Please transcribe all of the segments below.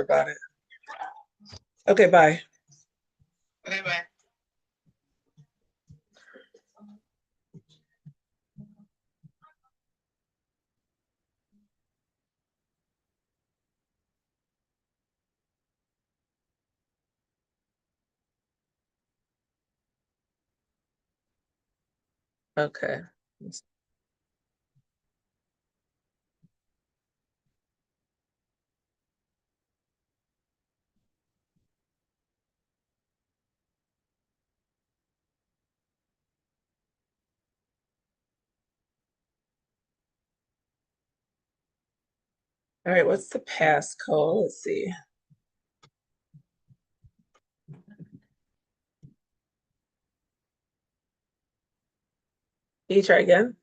about it. Okay, bye. Okay, bye. Okay. All right, what's the passcode? Let's see. Can you try again?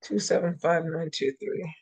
Two seven five nine two three.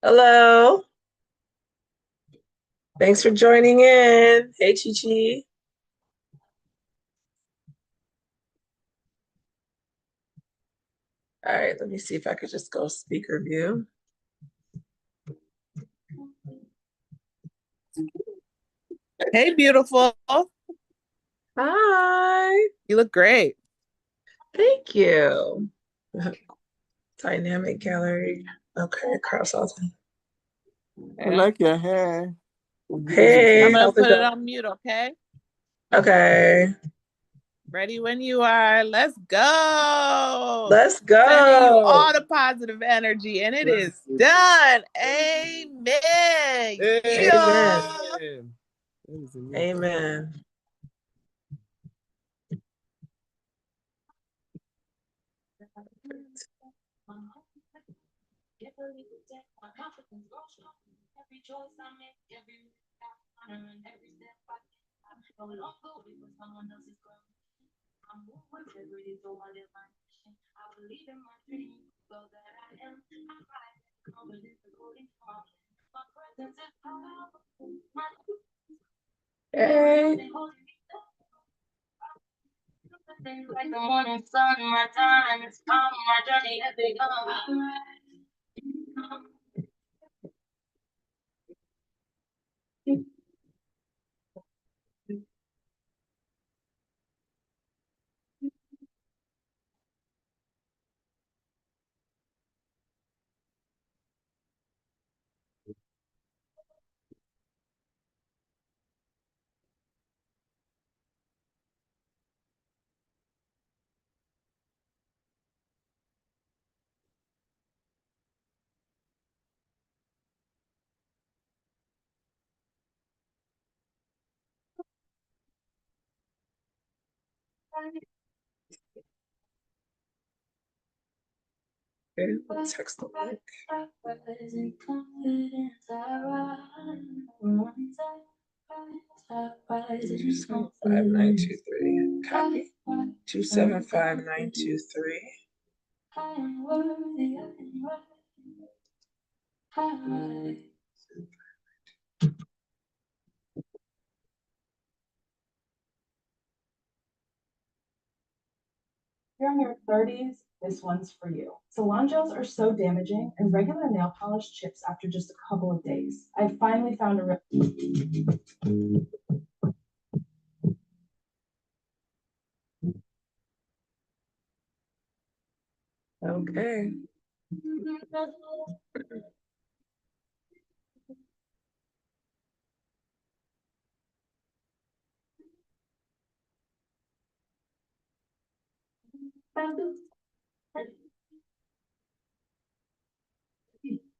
Hello. Thanks for joining in. Hey, Chi Chi. All right, let me see if I could just go speaker view. Hey, beautiful. Hi. You look great. Thank you. Dynamic gallery. Okay, cross out. I like your hair. Hey, I'm gonna how's it put it going? on mute, okay? Okay, Ready when you are. Let's go. let's Sending you go. all the positive energy, and it is done. Amen. Amen. Amen. Hey. Like the morning sun, my time has come, my journey has begun. Okay, let's text the link. 275-923. Copy. 275-923. You're in your 30s, this one's for you. Salon gels are so damaging, and regular nail polish chips after just a couple of days. I finally found a Okay.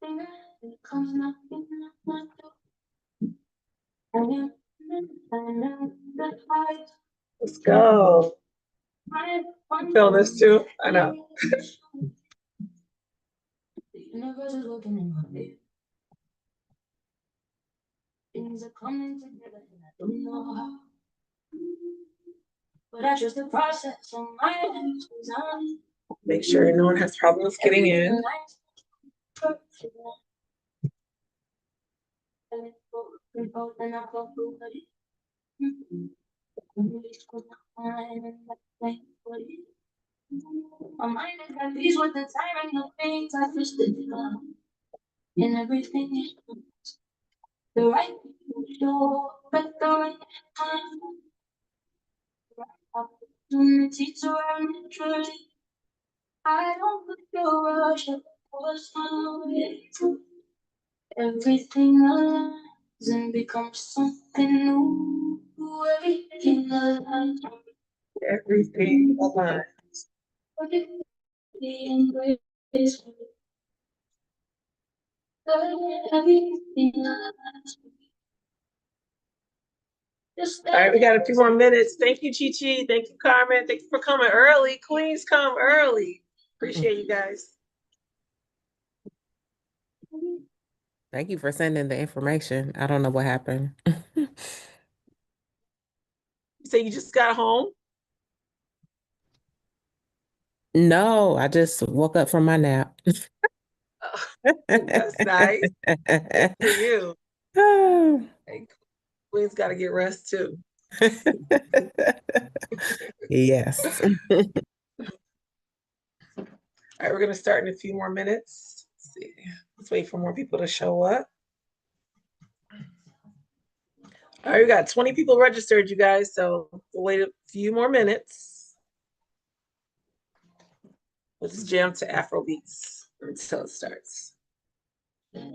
comes knocking at my door. Let's go. You feel this too? I know. The universe is working in my favor. Things are coming together and I don't know how. But I trust the process on my end. Make sure no one has problems getting in. My mind is at peace with the timing of things I twisted and everything is the right door, but the right time, the right opportunity to run naturally. I don't put the rush of course everything aligns and becomes something new. Everything aligns. Everything aligned. Everything graceful. Everything aligns. All right, we got a few more minutes. Thank you, Chi Chi. Thank you, Carmen. Thank you for coming early. Queens come early. Appreciate you guys. Thank you for sending the information. I don't know what happened. You say you just got home? No, I just woke up from my nap. That's nice. Good for you. Hey, Queens got to get rest too. Yes. All right, we're going to start in a few more minutes. Let's see. Let's wait for more people to show up. All right, we got 20 people registered, you guys, so we'll wait a few more minutes. We'll just jam to Afro beats until it starts. Okay.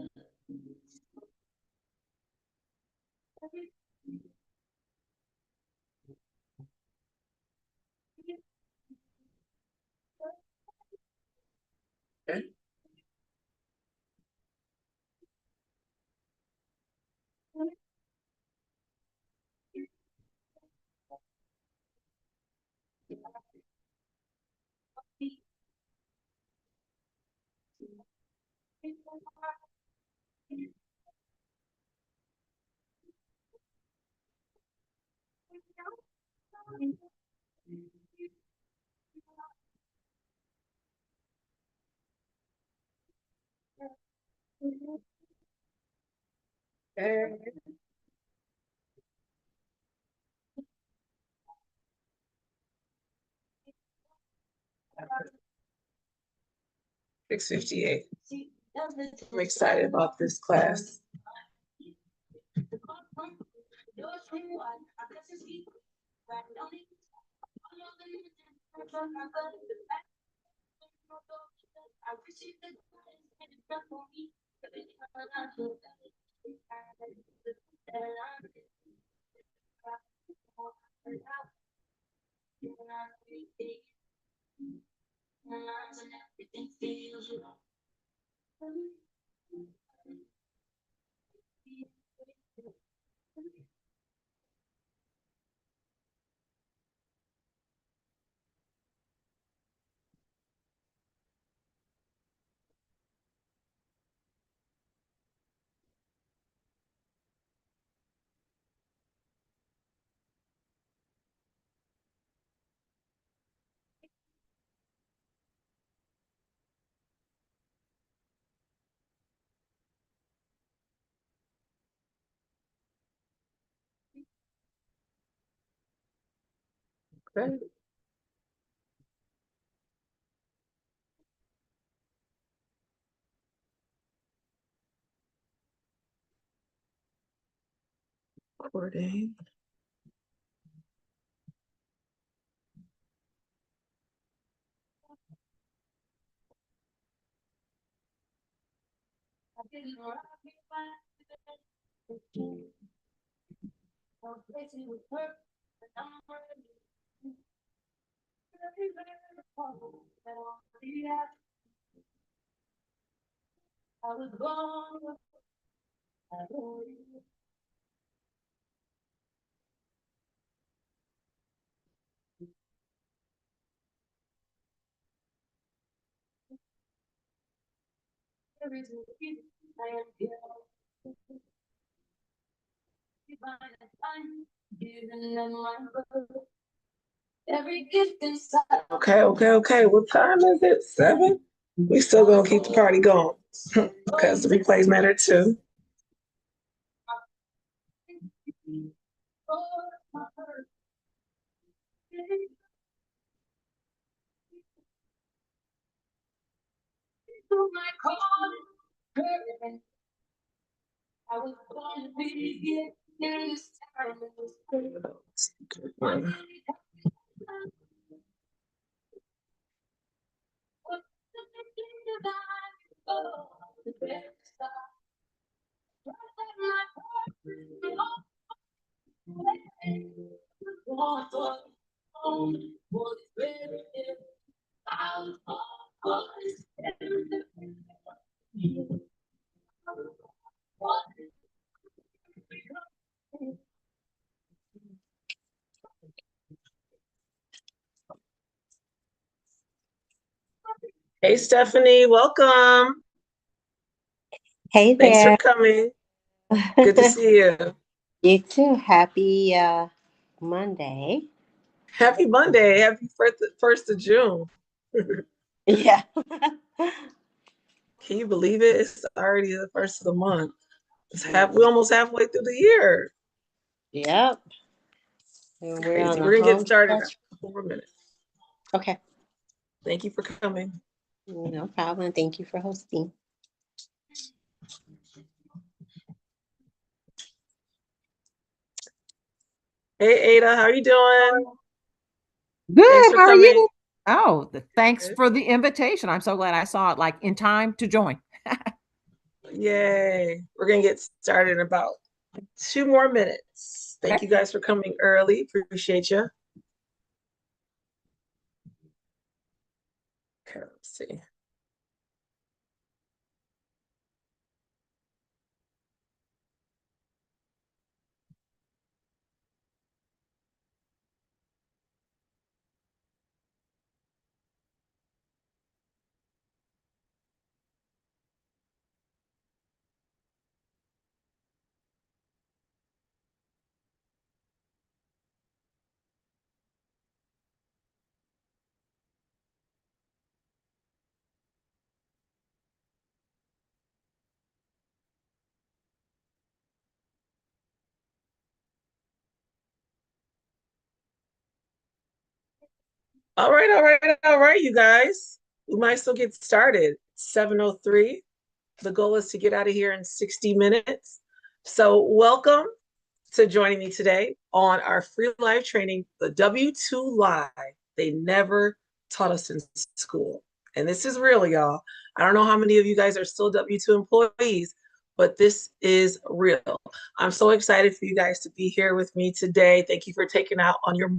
Okay. 6:58. I'm excited about this class. Okay. Recording. I was born. I know you. Every day I am here. Divine and fine, given them my birth. Every gift inside. Okay. What time is it? 7? We still gonna keep the party going because the replays matter too. My calling, I was born to be in this time. Hey, Stephanie, welcome. Hey Thanks for there. coming. Good to see you. You too. Happy Monday. Happy Monday. Happy 1st of June. Yeah. Can you believe it? It's already the 1st of the month. We're almost halfway through the year. Yep. And we're on Crazy. the We're gonna get home started in stretch. a couple more minutes. Okay. Thank you for coming. No problem. Thank you for hosting. Hey, Ada, how are you doing? Good. Thanks for How are coming. you? Oh, thanks Good. for the invitation. I'm so glad I saw it like in time to join. Yay. We're gonna get started in about 2 more minutes. Thank Okay. you guys for coming early. Appreciate you. Okay, let's see. All right, you guys. We might still get started. 7:03. The goal is to get out of here in 60 minutes. So welcome to joining me today on our free live training, the W-2 lie they never taught us in school. And this is real, y'all. I don't know how many of you guys are still W-2 employees, but this is real. I'm so excited for you guys to be here with me today. Thank you for taking out on your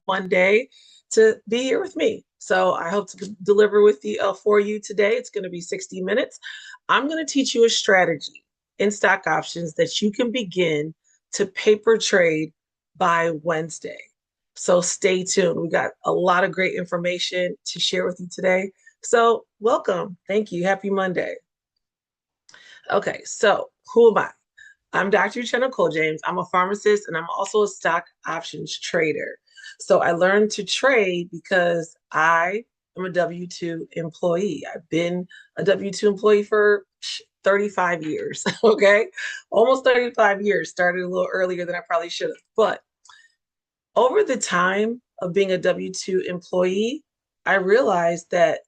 Monday to be here with me. So I hope to deliver with you for you today. It's going to be 60 minutes. I'm going to teach you a strategy in stock options that you can begin to paper trade by Wednesday. So stay tuned. We got a lot of great information to share with you today. So welcome. Thank you. Happy Monday. Okay, so who am I? I'm Dr. Uchenna Cole James. I'm a pharmacist and I'm also a stock options trader. So I learned to trade because I am a W-2 employee. I've been a W-2 employee for 35 years, okay? Almost 35 years. Started a little earlier than I probably should have. But over the time of being a W-2 employee, I realized that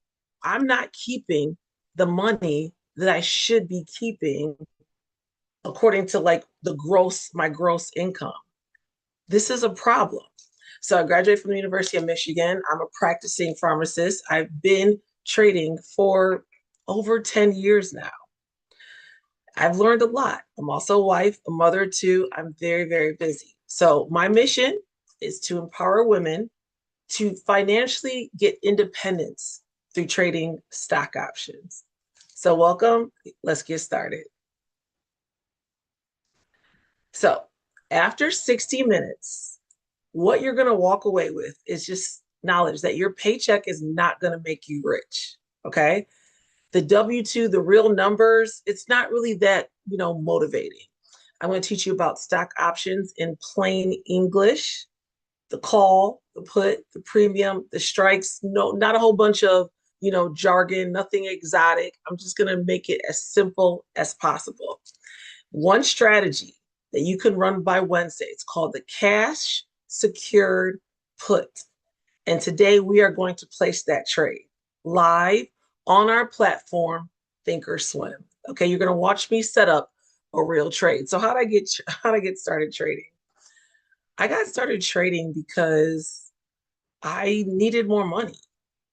I'm not keeping the money that I should be keeping according to like my gross income. This is a problem. So I graduated from the University of Michigan. I'm a practicing pharmacist. I've been trading for over 10 years now. I've learned a lot. I'm also a wife, a mother too. I'm very, very busy. So my mission is to empower women to financially get independence through trading stock options. So welcome, let's get started. So after 60 minutes, what you're gonna walk away with is just knowledge that your paycheck is not gonna make you rich, okay? The W-2, the real numbers, it's not really that, motivating. I'm gonna teach you about stock options in plain English, the call, the put, the premium, the strikes, no, not a whole bunch of, jargon, nothing exotic. I'm just gonna make it as simple as possible. One strategy that you can run by Wednesday, it's called the cash secured put. And today we are going to place that trade live on our platform, Thinkorswim. Okay, you're going to watch me set up a real trade. So how did I get started trading? I got started trading because I needed more money.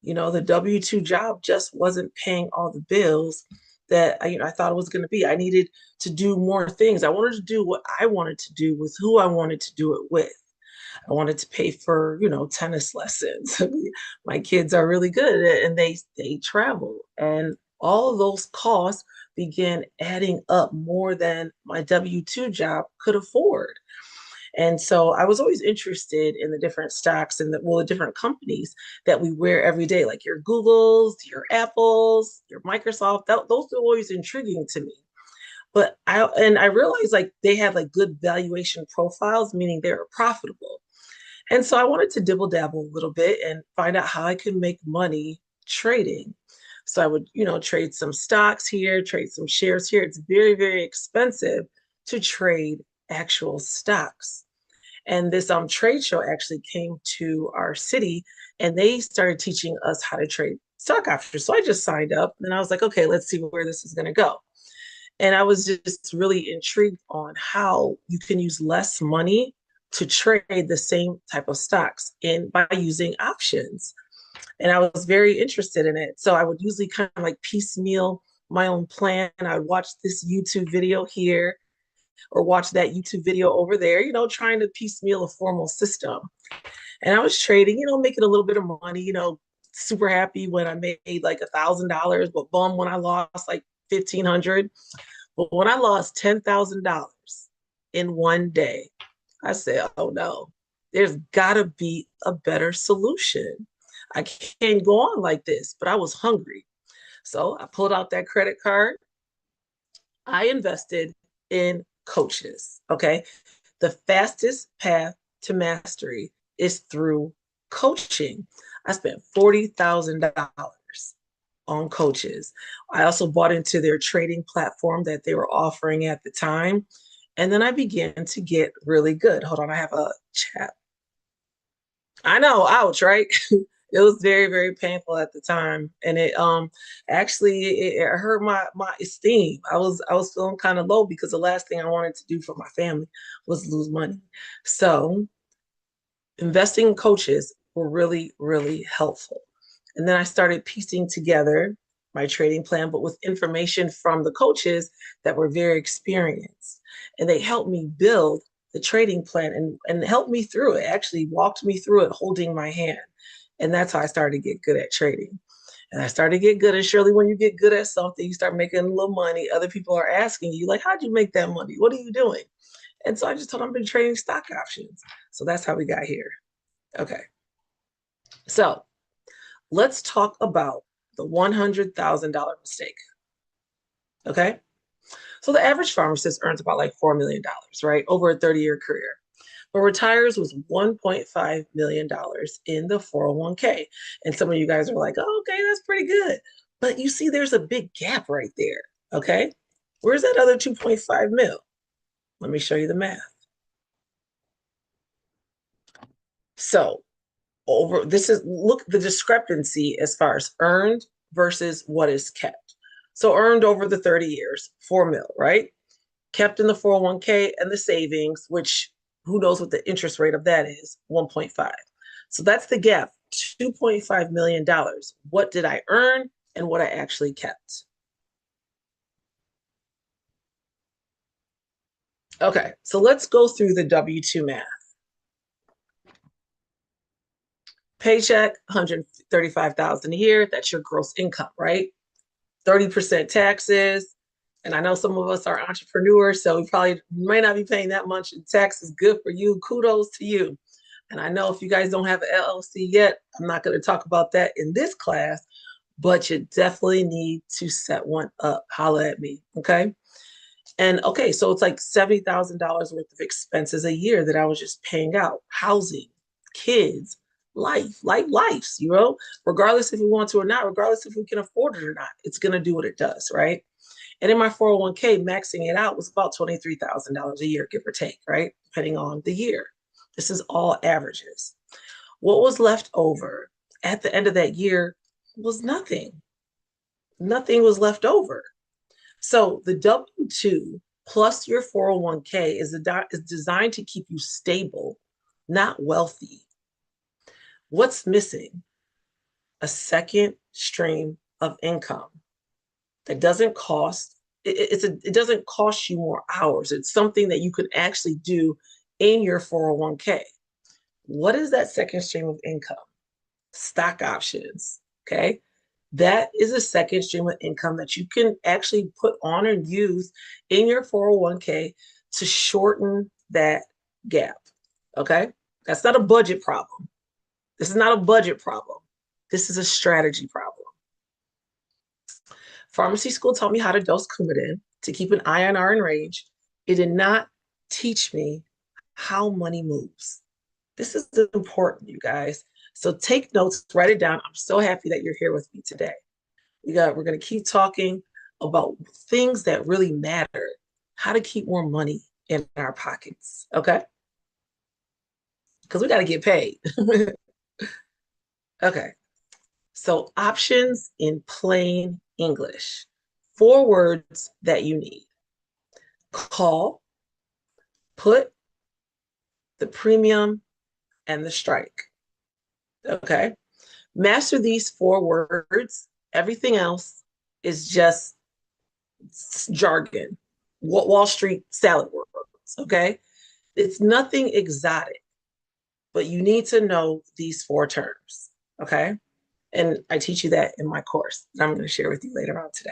The W-2 job just wasn't paying all the bills that I thought it was going to be. I needed to do more things. I wanted to do what I wanted to do with who I wanted to do it with. I wanted to pay for, tennis lessons. My kids are really good and they travel. And all of those costs began adding up more than my W-2 job could afford. And so I was always interested in the different stocks and the different companies that we wear every day, like your Googles, your Apples, your Microsoft. Those are always intriguing to me. But I realized like they had like good valuation profiles, meaning they were profitable. And so I wanted to dibble dabble a little bit and find out how I could make money trading. So I would, trade some stocks here, trade some shares here. It's very, very expensive to trade actual stocks. And this trade show actually came to our city and they started teaching us how to trade stock options. So I just signed up and I was like, okay, let's see where this is going to go. And I was just really intrigued on how you can use less money to trade the same type of stocks by using options. And I was very interested in it. So I would usually kind of like piecemeal my own plan. I'd watch this YouTube video here or watch that YouTube video over there, trying to piecemeal a formal system. And I was trading, making a little bit of money, super happy when I made like $1,000, but bum when I lost like 1,500. But when I lost $10,000 in one day, I said, oh no, there's gotta be a better solution. I can't go on like this, but I was hungry. So I pulled out that credit card. I invested in coaches. Okay. The fastest path to mastery is through coaching. I spent $40,000 on coaches. I also bought into their trading platform that they were offering at the time. And then I began to get really good. Hold on, I have a chat. I know, ouch, right? It was very, very painful at the time. And it actually it hurt my esteem. I was feeling kind of low because the last thing I wanted to do for my family was lose money. So investing in coaches were really, really helpful. And then I started piecing together my trading plan, but with information from the coaches that were very experienced. And they helped me build the trading plan and helped me through it, actually walked me through it, holding my hand. And that's how I started to get good at trading. And I started to get good. And surely when you get good at something, you start making a little money. Other people are asking you, like, how'd you make that money? What are you doing? And so I just told them I've been trading stock options. So that's how we got here. Okay. So let's talk about the $100,000 mistake. Okay. So the average pharmacist earns about like $4 million, right? Over a 30-year career. But retires with $1.5 million in the 401k. And some of you guys are like, oh, okay, that's pretty good. But you see, there's a big gap right there. Okay. Where's that other 2.5 mil? Let me show you the math. So look the discrepancy as far as earned versus what is kept. So earned over the 30 years, 4 mil, right? Kept in the 401k and the savings, which who knows what the interest rate of that is, 1.5. So that's the gap, $2.5 million. What did I earn and what I actually kept? Okay, so let's go through the W-2 math. Paycheck, $135,000 a year. That's your gross income, right? 30% taxes. And I know some of us are entrepreneurs, so we probably may not be paying that much in taxes. Good for you. Kudos to you. And I know if you guys don't have an LLC yet, I'm not going to talk about that in this class, but you definitely need to set one up. Holla at me, okay? And okay, so it's like $70,000 worth of expenses a year that I was just paying out. Housing, kids, life, you know, regardless if we want to or not, regardless if we can afford it or not, it's going to do what it does, right? And in my 401k, maxing it out was about $23,000 a year, give or take, right? Depending on the year. This is all averages. What was left over at the end of that year was nothing. Nothing was left over. So the W-2 plus your 401k is designed to keep you stable, not wealthy. What's missing? A second stream of income that doesn't cost, it doesn't cost you more hours. It's something that you can actually do in your 401k. What is that second stream of income? Stock options, okay? That is a second stream of income that you can actually put on and use in your 401k to shorten that gap, okay? That's not a budget problem. This is not a budget problem. This is a strategy problem. Pharmacy school taught me how to dose Coumadin to keep an INR in range. It did not teach me how money moves. This is important, you guys. So take notes, write it down. I'm so happy that you're here with me today. We're going to keep talking about things that really matter, how to keep more money in our pockets, okay? Because we got to get paid. Okay, so options in plain English. 4 words that you need. Call, put, the premium, and the strike. Okay, master these 4 words. Everything else is just jargon, Wall Street salad words, okay? It's nothing exotic, but you need to know these 4 terms, okay? And I teach you that in my course that I'm going to share with you later on today.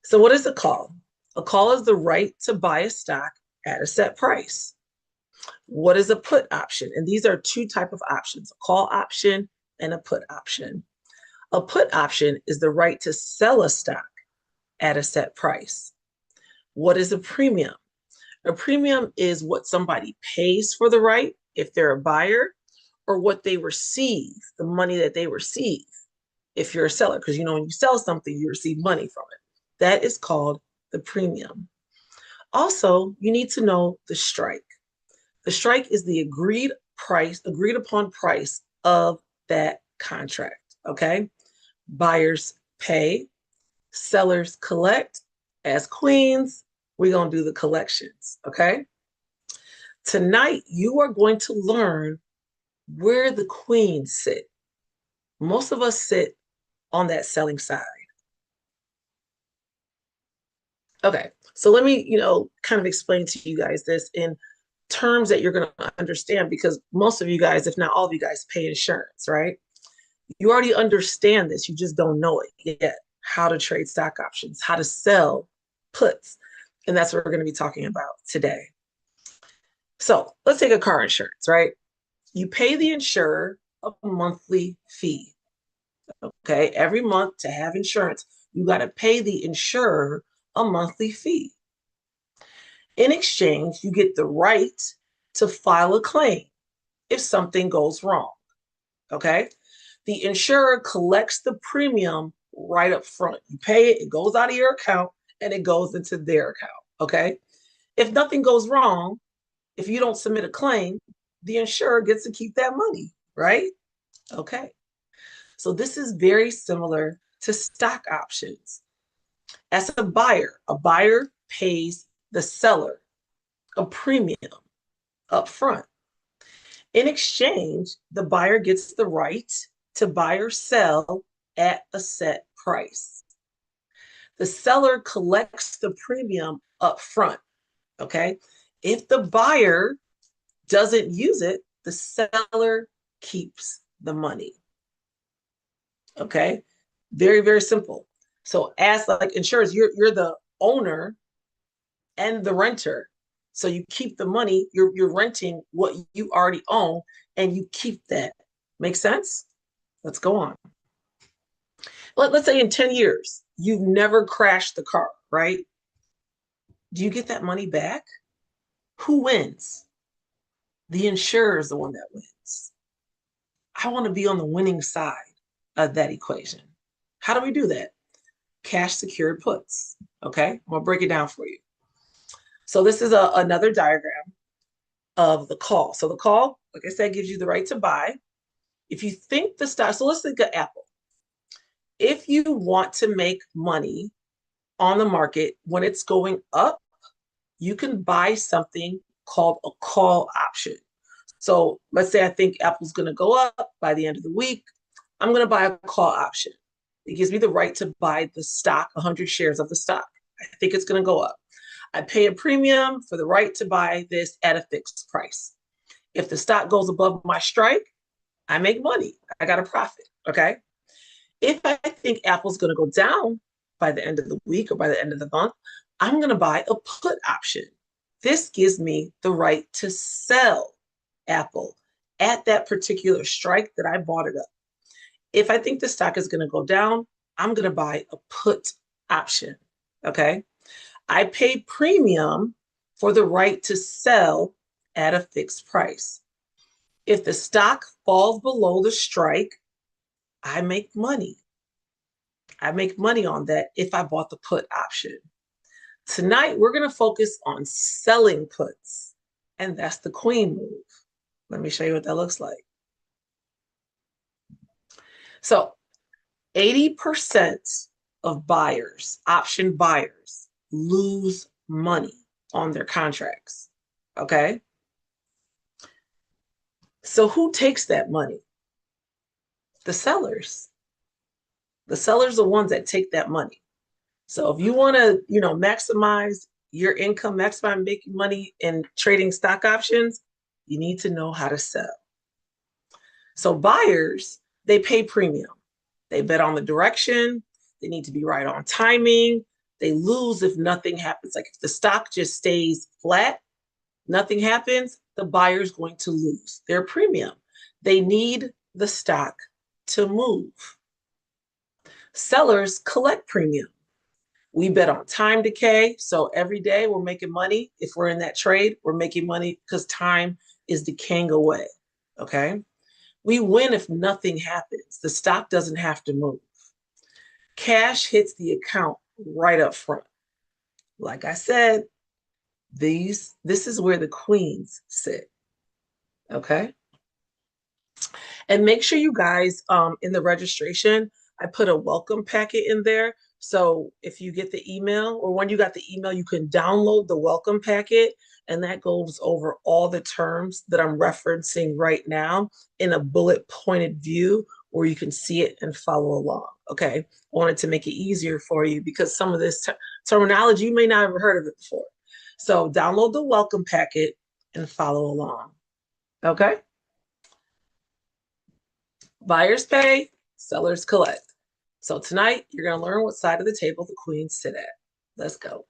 So what is a call? A call is the right to buy a stock at a set price. What is a put option? And these are 2 types of options, a call option and a put option. A put option is the right to sell a stock at a set price. What is a premium? A premium is what somebody pays for the right if they're a buyer, or what they receive, the money that they receive if you're a seller. Because you know, when you sell something, you receive money from it. That is called the premium. Also, you need to know the strike. The strike is the agreed upon price of that contract, okay? Buyers pay, sellers collect. As queens, we're going to do the collections, okay? Tonight, you are going to learn where the queens sit. Most of us sit on that selling side. Okay, so let me, kind of explain to you guys this in terms that you're going to understand, because most of you guys, if not all of you guys, pay insurance, right? You already understand this, you just don't know it yet. How to trade stock options, how to sell puts. And that's what we're going to be talking about today. So let's take a car insurance, right? You pay the insurer a monthly fee. Okay, every month to have insurance, you got to pay the insurer a monthly fee. In exchange, you get the right to file a claim if something goes wrong. Okay, the insurer collects the premium right up front. You pay it, it goes out of your account and it goes into their account. Okay, if nothing goes wrong, if you don't submit a claim, the insurer gets to keep that money, right? Okay, so this is very similar to stock options. As a buyer pays the seller a premium up front. In exchange, the buyer gets the right to buy or sell at a set price. The seller collects the premium up front, okay? If the buyer doesn't use it, the seller keeps the money, okay? Very, very simple. So as like insurers, you're the owner and the renter. So you keep the money, you're renting what you already own and you keep that. Make sense? Let's go on. Let's say in 10 years, you've never crashed the car, right? Do you get that money back? Who wins? The insurer is the one that wins. I want to be on the winning side of that equation. How do we do that? Cash secured puts. Okay, I'm gonna break it down for you. So this is another diagram of the call. So the call, like I said, gives you the right to buy. If you think the stock, so let's think of Apple. If you want to make money on the market when it's going up, you can buy something called a call option. So let's say I think Apple's going to go up by the end of the week. I'm going to buy a call option. It gives me the right to buy the stock, 100 shares of the stock. I think it's going to go up. I pay a premium for the right to buy this at a fixed price. If the stock goes above my strike, I make money. I got a profit. Okay. If I think Apple's going to go down by the end of the week or by the end of the month, I'm going to buy a put option. This gives me the right to sell Apple at that particular strike that I bought it up. If I think the stock is going to go down, I'm going to buy a put option. Okay. I pay premium for the right to sell at a fixed price. If the stock falls below the strike, I make money. I make money on that if I bought the put option. Tonight, we're going to focus on selling puts, and that's the queen move. Let me show you what that looks like. So 80% of buyers, option buyers, lose money on their contracts, okay? So who takes that money? The sellers. The sellers are the ones that take that money. So if you want to, maximize your income, maximize making money in trading stock options, you need to know how to sell. So buyers, they pay premium. They bet on the direction. They need to be right on timing. They lose if nothing happens. Like if the stock just stays flat, nothing happens, the buyer's going to lose their premium. They need the stock to move. Sellers collect premium. We bet on time decay. So every day we're making money. If we're in that trade, we're making money because time is decaying away. Okay. We win if nothing happens. The stock doesn't have to move. Cash hits the account right up front. Like I said, this is where the queens sit. Okay. And make sure you guys, in the registration, I put a welcome packet in there. So if you get the email or when you got the email, you can download the welcome packet and that goes over all the terms that I'm referencing right now in a bullet pointed view where you can see it and follow along. Okay. I wanted to make it easier for you because some of this terminology, you may not have heard of it before. So download the welcome packet and follow along. Okay. Buyers pay, sellers collect. So tonight, you're going to learn what side of the table the queens sit at. Let's go.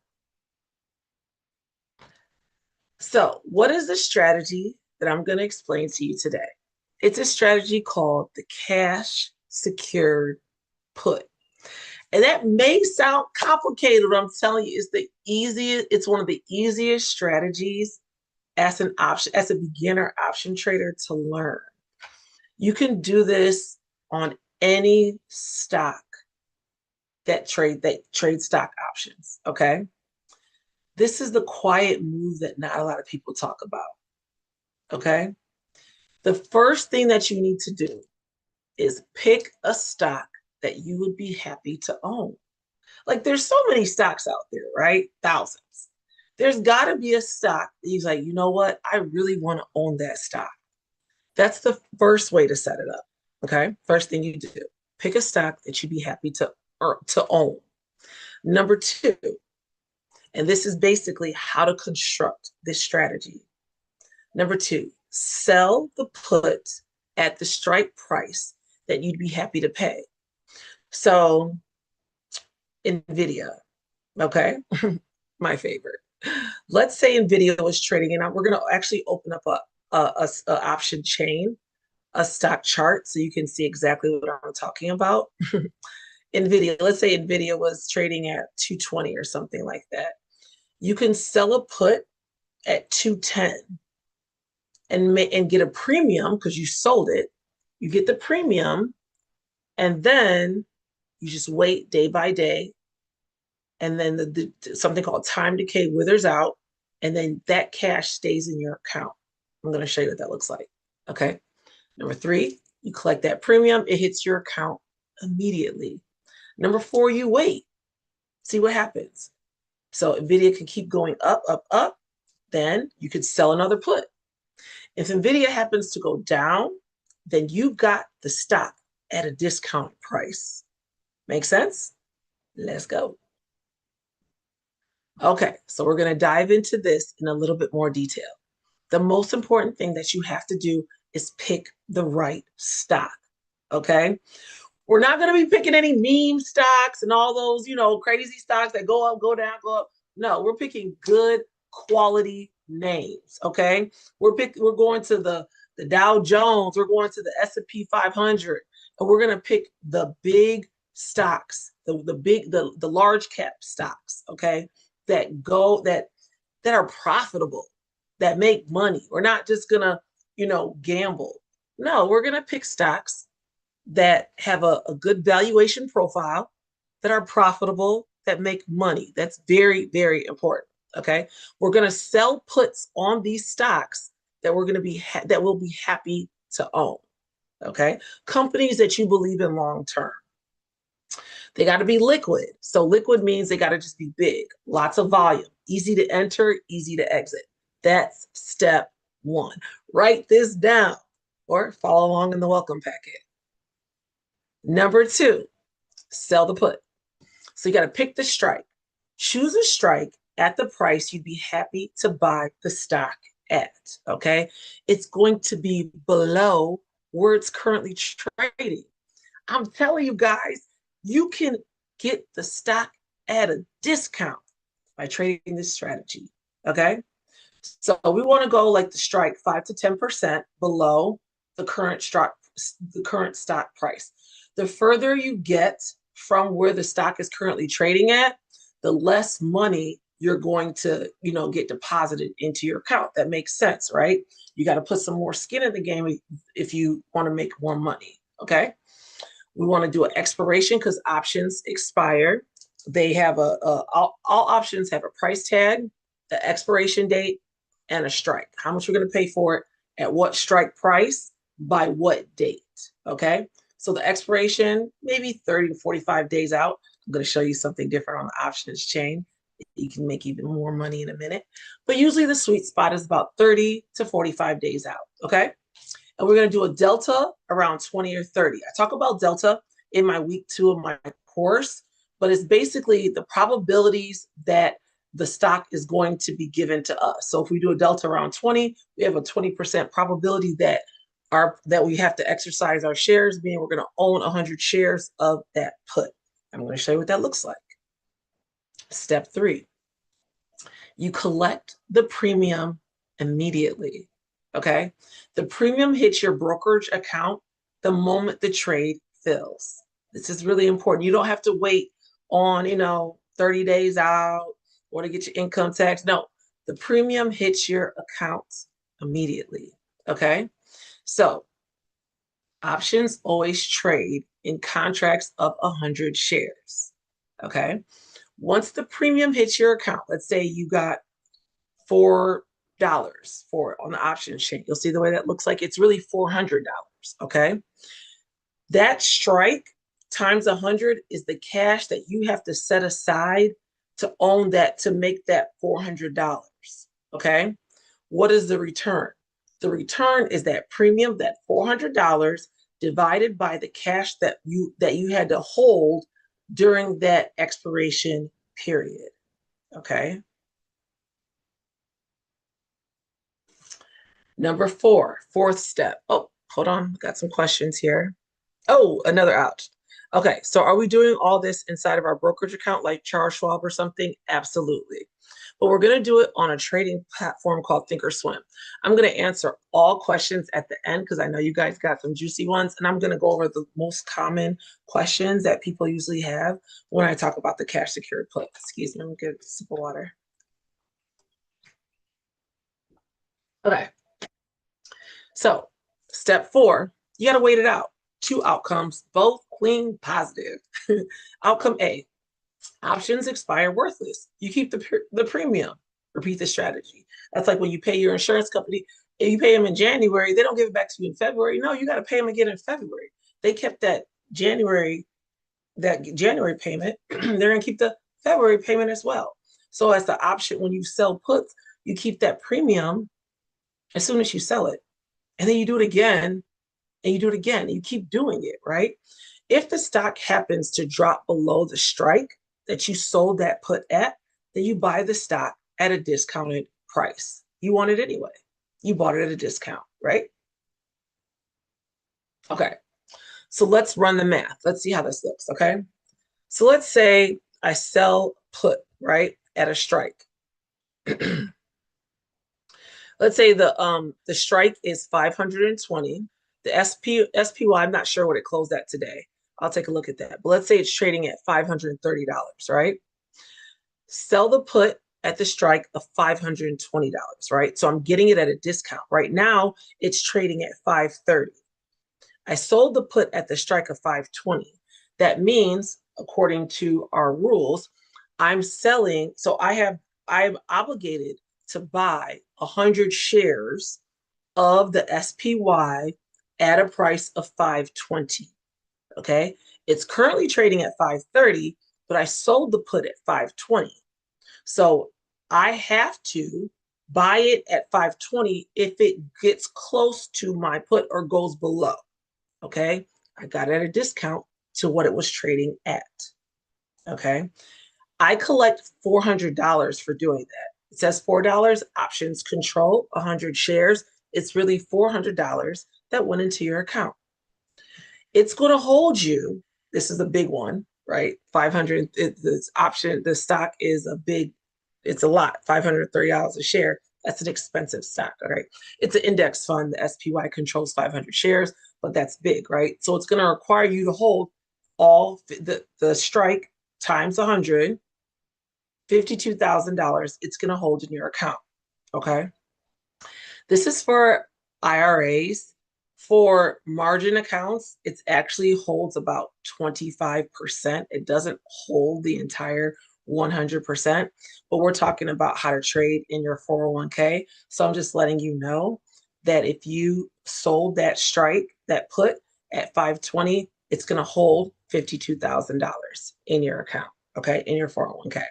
So what is the strategy that I'm going to explain to you today? It's a strategy called the cash secured put. And that may sound complicated, but I'm telling you, it's the easiest, it's one of the easiest strategies as an option, as a beginner option trader to learn. You can do this on any stock that trade stock options, okay? This is the quiet move that not a lot of people talk about, okay? The first thing that you need to do is pick a stock that you would be happy to own. Like there's so many stocks out there, right? Thousands. There's got to be a stock that you're like, you know what? I really want to own that stock. That's the first way to set it up, okay? First thing you do, pick a stock that you'd be happy to own. Number two, and this is basically how to construct this strategy. Number two, sell the put at the strike price that you'd be happy to pay. So NVIDIA, okay? My favorite. Let's say NVIDIA was trading, and we're going to actually open up a option chain, a stock chart, so you can see exactly what I'm talking about. NVIDIA, let's say NVIDIA was trading at 220 or something like that. You can sell a put at 210 and get a premium because you sold it. You get the premium, and then you just wait day by day, and then something called time decay withers out, and then that cash stays in your account. I'm going to show you what that looks like. Okay. Number 3, you collect that premium. It hits your account immediately. Number 4, you wait. See what happens. So NVIDIA can keep going up, up, up. Then you could sell another put. If NVIDIA happens to go down, then you got the stock at a discounted price. Make sense? Let's go. Okay, so we're going to dive into this in a little bit more detail. The most important thing that you have to do is pick the right stock, okay? We're not going to be picking any meme stocks and all those, crazy stocks that go up, go down, go up. No, we're picking good quality names, okay? We're going to the Dow Jones, we're going to the S&P 500, and we're going to pick the big stocks, the large cap stocks, okay? That are profitable, that make money. We're not just going to, gamble. No, we're going to pick stocks that have a good valuation profile, that are profitable, that make money. That's very, very important. Okay. We're going to sell puts on these stocks that we're going to be, that we'll be happy to own. Okay. Companies that you believe in long term. They got to be liquid. So liquid means they got to just be big, lots of volume, easy to enter, easy to exit. That's step 1. Write this down or follow along in the welcome packet. Number 2, sell the put. So you got to pick the strike. Choose a strike at the price you'd be happy to buy the stock at, okay? It's going to be below where it's currently trading. I'm telling you guys, you can get the stock at a discount by trading this strategy, okay? So we want to go like the strike 5 to 10% below the current stock price. The further you get from where the stock is currently trading at, the less money you're going to, get deposited into your account. That makes sense, right? You got to put some more skin in the game if you want to make more money, okay? We want to do an expiration because options expire. They have all options have a price tag, the expiration date, and a strike. How much we're going to pay for it, at what strike price, by what date, okay? So the expiration, maybe 30 to 45 days out. I'm going to show you something different on the options chain. You can make even more money in a minute. But usually the sweet spot is about 30 to 45 days out, okay? And we're going to do a delta around 20 or 30. I talk about delta in my week 2 of my course, but it's basically the probabilities that the stock is going to be given to us. So if we do a delta around 20, we have a 20% probability that we have to exercise our shares, meaning we're going to own 100 shares of that put. I'm going to show you what that looks like. Step 3, you collect the premium immediately. Okay. The premium hits your brokerage account the moment the trade fills. This is really important. You don't have to wait on, 30 days out or to get your income tax. No, the premium hits your account immediately. Okay. So options always trade in contracts of 100 shares. Okay. Once the premium hits your account, let's say you got $4 for it on the option chain. You'll see the way that looks like it's really $400, okay? That strike times 100 is the cash that you have to set aside to own that, to make that $400, okay? What is the return? The return is that premium, that $400 divided by the cash that you had to hold during that expiration period, okay? Number 4, fourth step. Oh, hold on. Got some questions here. Oh, another out. Okay, so are we doing all this inside of our brokerage account like Charles Schwab or something? Absolutely. But we're going to do it on a trading platform called Thinkorswim. I'm going to answer all questions at the end because I know you guys got some juicy ones, and I'm going to go over the most common questions that people usually have when I talk about the cash secured put. Excuse me, I'm going to get a sip of water. Okay. So step 4, you got to wait it out. 2 outcomes, both clean positive. Outcome A, options expire worthless. You keep the premium. Repeat the strategy. That's like when you pay your insurance company, if you pay them in January, they don't give it back to you in February. No, you got to pay them again in February. They kept that January payment. They're going to keep the February payment as well. So as the option, when you sell puts, you keep that premium as soon as you sell it. And then you do it again, and you do it again, and you keep doing it, right? If the stock happens to drop below the strike that you sold that put at, then you buy the stock at a discounted price. You want it anyway. You bought it at a discount, right? Okay, so let's run the math. Let's see how this looks, okay? So let's say I sell put, right, at a strike. Let's say the strike is 520. The SPY, I'm not sure what it closed at today. I'll take a look at that. But let's say it's trading at $530, right? Sell the put at the strike of $520, right? So I'm getting it at a discount. Right now, it's trading at 530. I sold the put at the strike of 520. That means, according to our rules, I'm selling, so I'm obligated to buy 100 shares of the SPY at a price of 520. Okay, it's currently trading at 530, but I sold the put at 520. So I have to buy it at 520 if it gets close to my put or goes below. Okay, I got it at a discount to what it was trading at. Okay, I collect $400 for doing that. It says $4 options control 100 shares. It's really $400 that went into your account. It's going to hold you. This is a big one, right? 500. This option, the stock is a big. It's a lot. $530 a share. That's an expensive stock. All right. It's an index fund. The SPY controls 500 shares, but that's big, right? So it's going to require you to hold all the strike times 100, $52,000. It's going to hold in your account. Okay. This is for IRAs. For margin accounts, it actually holds about 25%. It doesn't hold the entire 100%, but we're talking about how to trade in your 401k. So I'm just letting you know that if you sold that strike, that put at 520, it's going to hold $52,000 in your account, okay, in your 401k.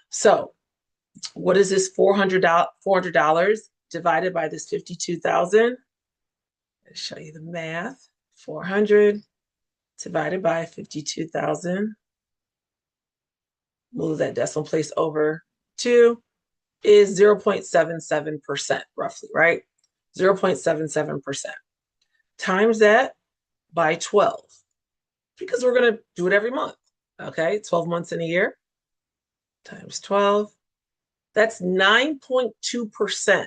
So what is this $400 divided by this 52,000? Show you the math. 400 divided by 52,000. Move that decimal place over 2 is 0.77% roughly, right? 0.77%. Times that by 12 because we're going to do it every month. Okay, 12 months in a year times 12. That's 9.2%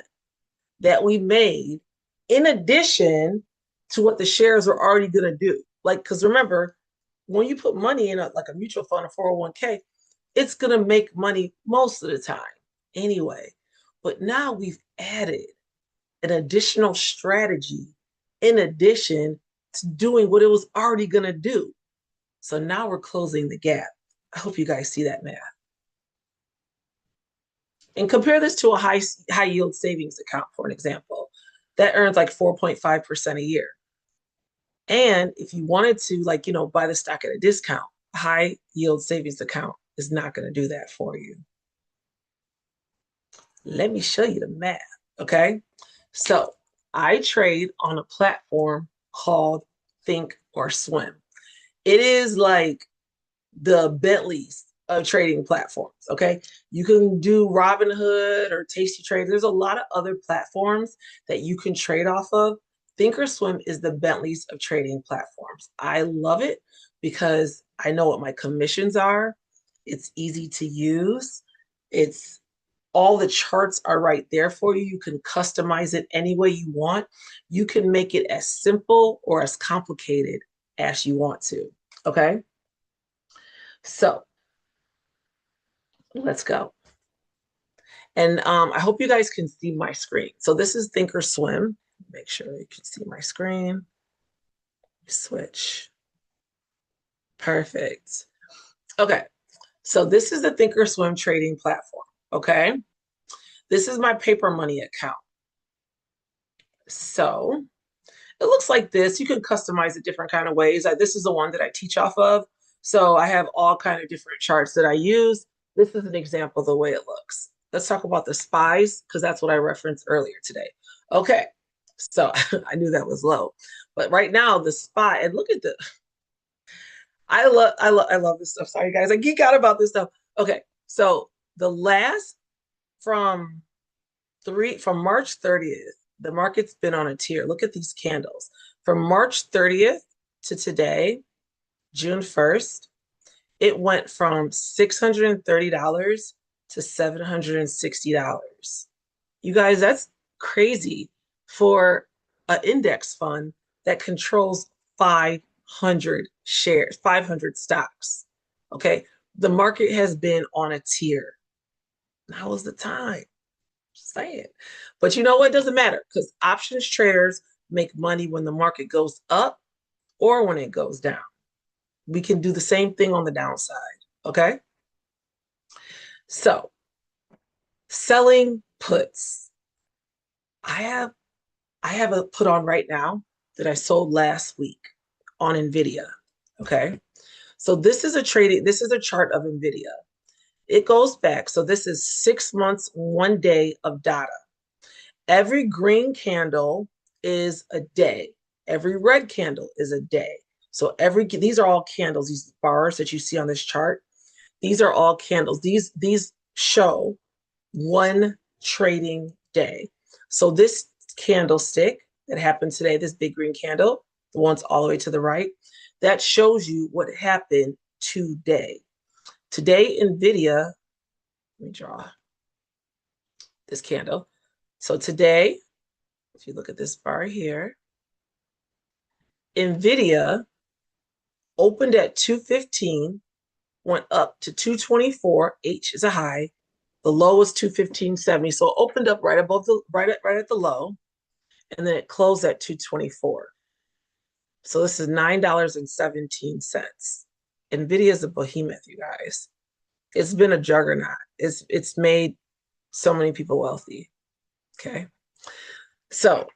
that we made in addition to what the shares are already going to do. Like, because remember, when you put money in like a mutual fund, a 401k, it's going to make money most of the time anyway. But now we've added an additional strategy in addition to doing what it was already going to do. So now we're closing the gap. I hope you guys see that math. And compare this to a high yield savings account, for an example. That earns like 4.5% a year. And if you wanted to, like, buy the stock at a discount, a high yield savings account is not going to do that for you. Let me show you the math, okay? So I trade on a platform called Thinkorswim. It is like the Bentleys of trading platforms, okay? You can do Robinhood or Tasty Trade. There's a lot of other platforms that you can trade off of. Thinkorswim is the Bentleys of trading platforms. I love it because I know what my commissions are. It's easy to use. It's all the charts are right there for you. You can customize it any way you want. You can make it as simple or as complicated as you want to. Okay. So let's go. And I hope you guys can see my screen. So this is Thinkorswim. Make sure you can see my screen. Switch. Perfect. Okay. So this is the Thinkorswim trading platform. Okay. This is my paper money account. So it looks like this. You can customize it different kind of ways. This is the one that I teach off of. So I have all kind of different charts that I use. This is an example of the way it looks. Let's talk about the SPYs, because that's what I referenced earlier today. Okay, so I knew that was low. But right now, the SPY, and look at the, I love this stuff. Sorry, guys, I geek out about this stuff. Okay, so the last from March 30th, the market's been on a tear. Look at these candles. From March 30th to today, June 1st, it went from $630 to $760. You guys, that's crazy for an index fund that controls 500 shares, 500 stocks. Okay, the market has been on a tear. Now is the time. Say it. But you know what? It doesn't matter, because options traders make money when the market goes up or when it goes down. We can do the same thing on the downside. Okay. So selling puts. I have a put on right now that I sold last week on NVIDIA. Okay. So this is a chart of NVIDIA. It goes back. So this is 6 months, 1 day of data. Every green candle is a day. Every red candle is a day. So these are all candles, these bars that you see on this chart. These are all candles. These show one trading day. So this candlestick that happened today, this big green candle, the one's all the way to the right, that shows you what happened today. Today, NVIDIA, let me draw this candle. So today, if you look at this bar here, NVIDIA opened at 215, went up to 224, H is a high. The low was 215.70, so it opened up right above right at the low, and then it closed at 224. So this is $9.17. NVIDIA is a behemoth, you guys. It's been a juggernaut. It's made so many people wealthy. Okay. So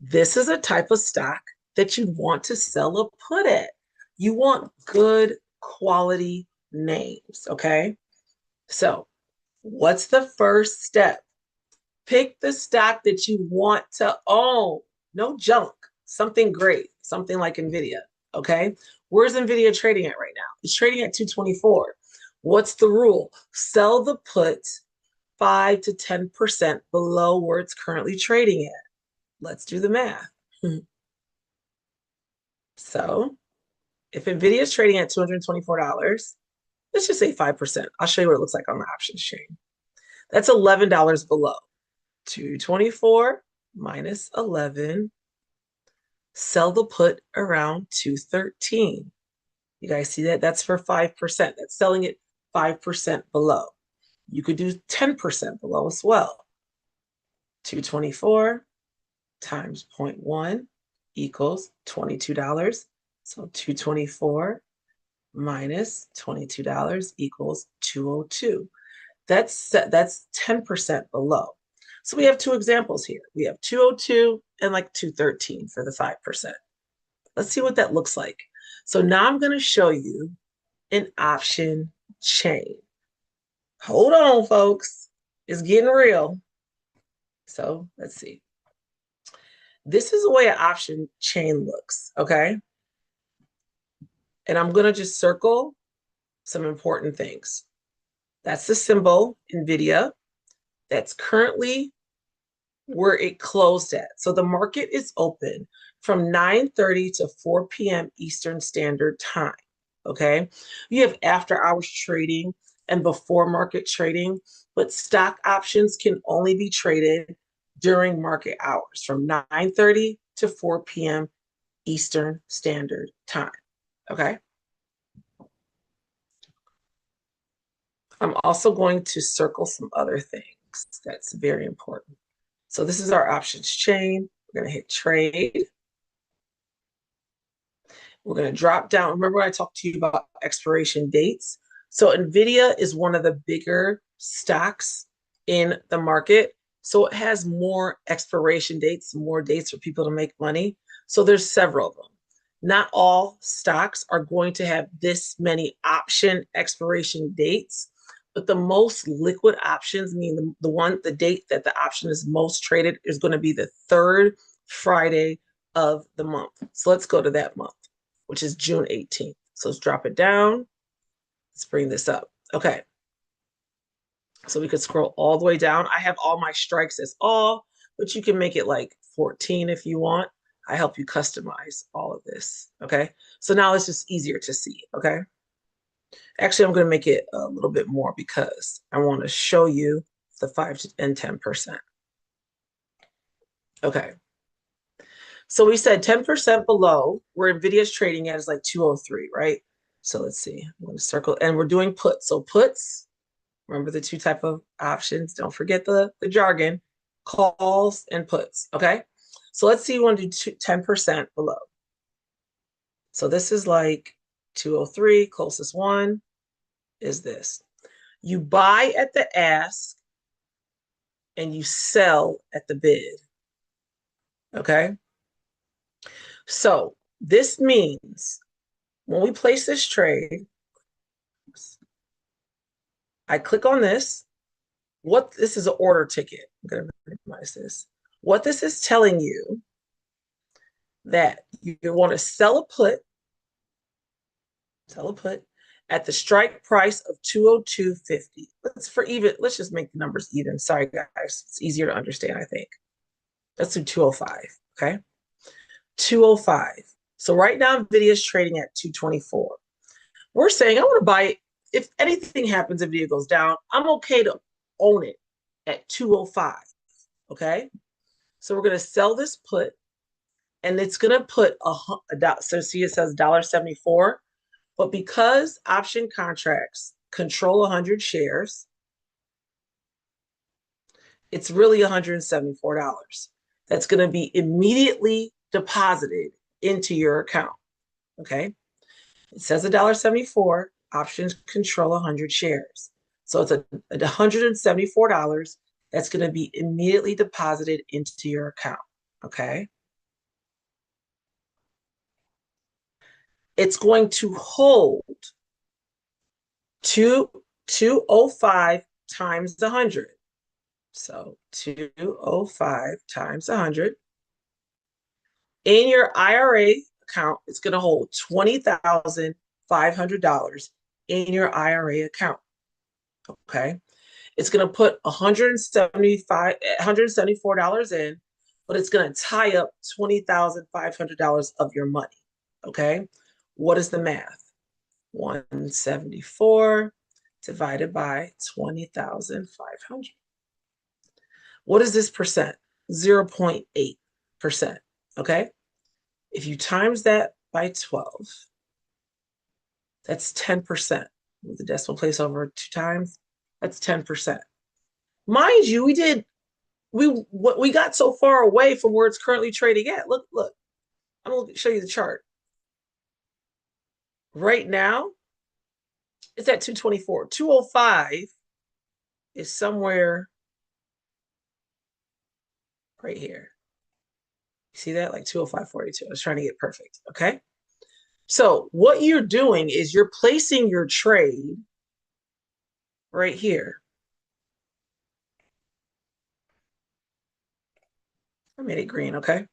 this is a type of stock that you want to sell a put at. You want good quality names. Okay. So what's the first step? Pick the stock that you want to own. No junk. Something great. Something like NVIDIA. Okay. Where's NVIDIA trading at right now? It's trading at 224. What's the rule? Sell the put 5 to 10% below where it's currently trading at. Let's do the math. So if NVIDIA is trading at $224, let's just say 5%. I'll show you what it looks like on the options chain. That's $11 below. 224 minus 11. Sell the put around 213. You guys see that? That's for 5%. That's selling it 5% below. You could do 10% below as well. 224 times 0.1 equals $22. So 224 minus $22 equals 202. That's 10% below. So we have two examples here. We have 202 and like 213 for the 5%. Let's see what that looks like. So now I'm going to show you an option chain. Hold on, folks. It's getting real. So let's see. This is the way an option chain looks, okay? And I'm going to just circle some important things. That's the symbol, NVIDIA. That's currently where it closed at. So the market is open from 9:30 to 4 p.m. Eastern Standard Time. Okay. You have after hours trading and before market trading, but stock options can only be traded during market hours from 9:30 to 4 p.m. Eastern Standard Time. Okay. I'm also going to circle some other things that's very important. So this is our options chain. We're going to hit trade. We're going to drop down. Remember I talked to you about expiration dates? So NVIDIA is one of the bigger stocks in the market. So it has more expiration dates, more dates for people to make money. So there's several of them. Not all stocks are going to have this many option expiration dates, but the most liquid options, meaning the date that the option is most traded is going to be the third Friday of the month. So let's go to that month, which is June 18th. So let's drop it down. Let's bring this up. Okay. So we could scroll all the way down. I have all my strikes as all, but you can make it like 14 if you want. I help you customize all of this. Okay. So now it's just easier to see. Okay. Actually, I'm going to make it a little bit more because I want to show you the 5 and 10%. Okay. So we said 10% below where NVIDIA's trading at is like 203, right? So let's see. I'm going to circle, and we're doing puts. So puts, remember the two type of options. Don't forget the jargon, calls and puts. Okay. So let's see, you want to do 10% below. So this is like 203, closest one is this. You buy at the ask and you sell at the bid. Okay. So this means when we place this trade, I click on this. This is an order ticket. I'm going to minimize this. What this is telling you that you want to sell a put at the strike price of 202.50. Let's just make the numbers even. Sorry, guys. It's easier to understand, I think. Let's do 205. Okay. 205. So right now, NVIDIA is trading at 224. We're saying I want to buy it. If anything happens, if NVIDIA goes down, I'm okay to own it at 205. Okay. So we're going to sell this put, and it's going to put so see it says $1.74. But because option contracts control 100 shares, it's really $174. That's going to be immediately deposited into your account. Okay. It says $1.74. Options control 100 shares. So it's $174 that's going to be immediately deposited into your account. Okay. It's going to hold 205 times 100. So 205 times 100. In your IRA account, it's going to hold $20,500 in your IRA account. Okay. It's going to put $174 in, but it's going to tie up $20,500 of your money. Okay. What is the math? 174 divided by 20,500. What is this percent? 0.8%. Okay. If you times that by 12, that's 10%. With the decimal place over 2 times, that's 10%. Mind you, we got so far away from where it's currently trading at. Look, I'm going to show you the chart. Right now, it's at 224. 205 is somewhere right here. See that? Like 205.42. I was trying to get perfect. Okay. So what you're doing is you're placing your trade right here. I made it green. Okay.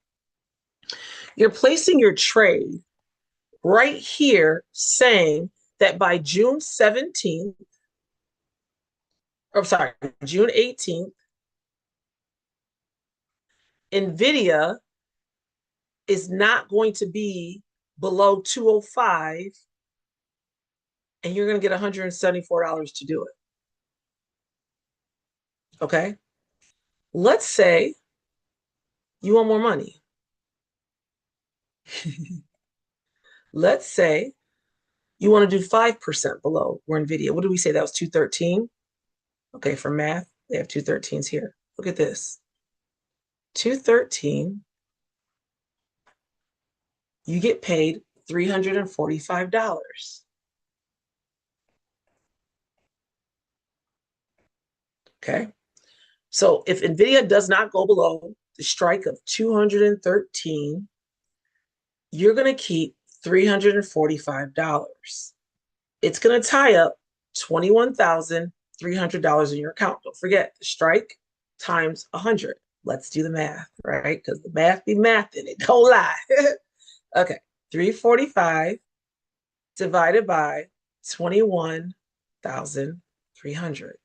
You're placing your trade right here, saying that by June 17th, or sorry, June 18th, NVIDIA is not going to be below 205, and you're going to get $174 to do it. Okay? Let's say you want more money. Let's say you want to do 5% below where NVIDIA. What did we say? That was 213. Okay, for math, they have 213s here. Look at this. 213, you get paid $345. Okay, so if NVIDIA does not go below the strike of 213, you're going to keep $345. It's going to tie up $21,300 in your account. Don't forget the strike times 100. Let's do the math, right? Because the math be mathing, it don't lie. Okay, 345 divided by 21,300.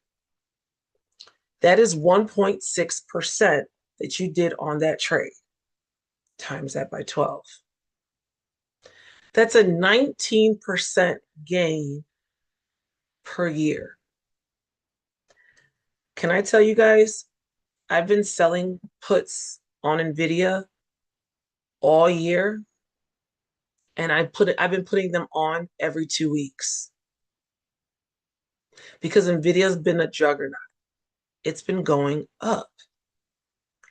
That is 1.6% that you did on that trade. Times that by 12. That's a 19% gain per year. Can I tell you guys, I've been selling puts on NVIDIA all year, and I've been putting them on every 2 weeks because NVIDIA's been a juggernaut. It's been going up,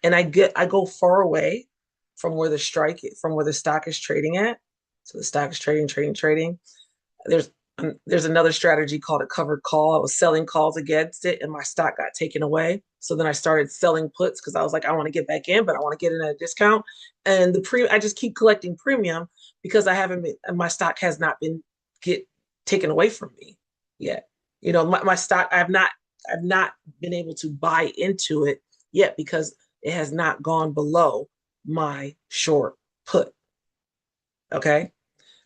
and I go far away from where the stock is trading at. So the stock is trading. There's another strategy called a covered call. I was selling calls against it, and my stock got taken away. So then I started selling puts because I was like, I want to get back in, but I want to get in at a discount. And I just keep collecting premium because my stock has not been taken away from me yet. You know, my stock, I've not been able to buy into it yet because it has not gone below my short put. Okay,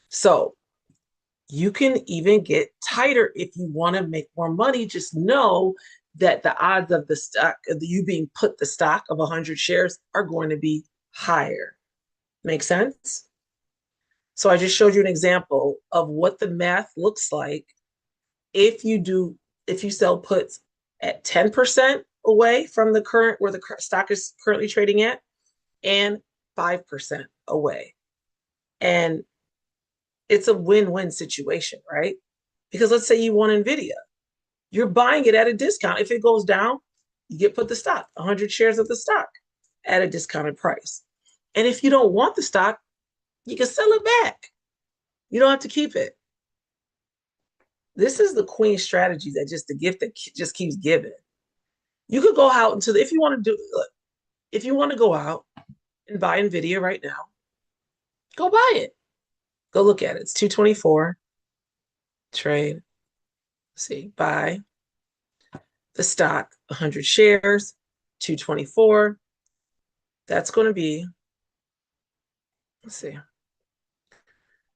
so you can even get tighter if you want to make more money. Just know that the odds of the stock, of you being put the stock of 100 shares are going to be higher. Make sense? So I just showed you an example of what the math looks like if you sell puts at 10% away from the current where the stock is currently trading at and 5% away. And it's a win-win situation, right? Because let's say you want NVIDIA. You're buying it at a discount. If it goes down, you get put the stock, 100 shares of the stock at a discounted price. And if you don't want the stock, you can sell it back. You don't have to keep it. This is the queen strategy that just the gift that just keeps giving. You could go out if you want to go out and buy NVIDIA right now, go buy it. Go look at it. It's 224. Trade. See, buy the stock, 100 shares, 224. That's going to be, let's see,